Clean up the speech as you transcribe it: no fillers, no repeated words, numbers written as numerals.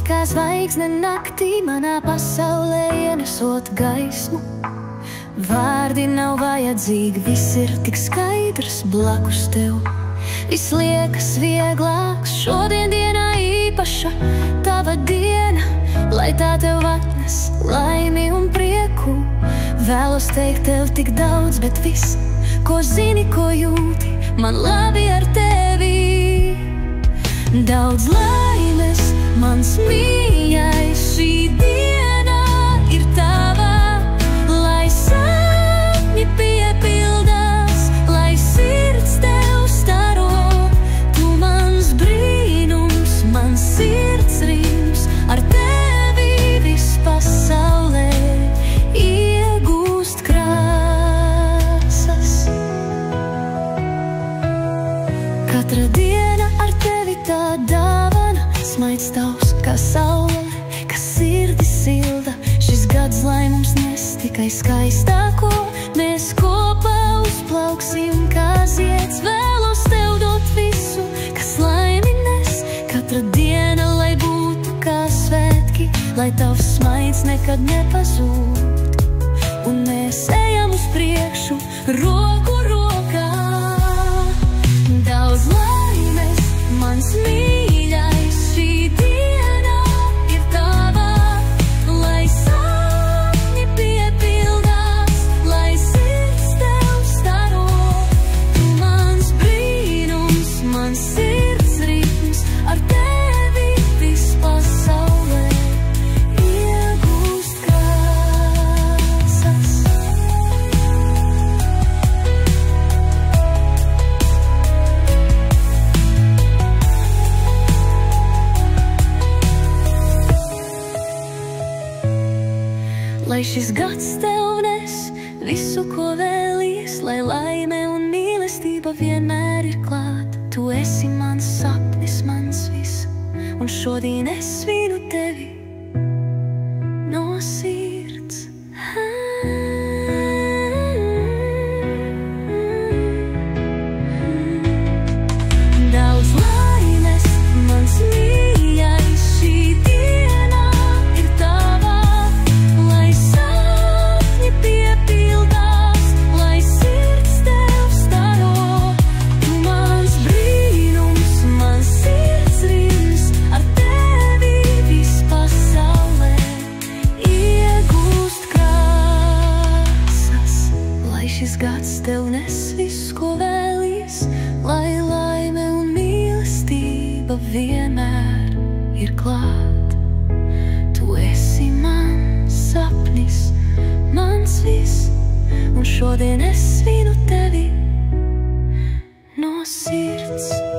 kā zvaigzne naktī manā pasaulē ienesot gaismu. Vārdi nav vajadzīgi, viss ir tik skaidrs blakus tev. Viss liekas vieglāks, šodien dienā īpaša tava diena, lai tā tev atnes laimi un prieku. Vēlos teikt tev tik daudz, bet viss, ko zini, ko jūti, man labi ar tevi. Daudz laimes, mans mīļais, šī diena ir tava, lai sapņi piepildās, lai sirds tev staro. Tu mans brīnums, mans sirds rims, ar tevi viss pasaulē iegūst krāsas. Katra diena ar tevi tā dāvana, smaids tavs kā saule, kas sirdi silda. Šis gads lai mums nes tikai skaistāko, mēs kopā uzplauksim kā zieds. Vēlos tev dot visu, kas laimi nes, katra diena lai būtu kā svētki, lai tavs smaids nekad nepazūd. Un mēs ejam uz priekšu, roku rokā. Daudz laimes, mans mīļais, šī diena ir tava, lai sapņi piepildās, lai sirds tev staro. Tu mans brīnums, mans sirds ritms, ar tevi viss pasaulē iegūst krāsas. Lai šis gads tev nes visu, ko vēlies, lai laime un mīlestība vienmēr ir klāt. Tu esi mans sapnis, mans viss, un šodien es svinu tevi no sirds. Daudz laimes, mans mīļais, šī diena ir tava, lai sapņi piepildās, lai sirds tev staro. Tu mans brīnums, mans sirds rims, ar tevi viss pasaulē iegūst krāsas. Lai šis gads tev nes visu, ko vēlies, lai laime un mīlestība vienmēr ir klāt. Tu esi mans sapnis, mans viss, un šodien es svinu tevi no sirds.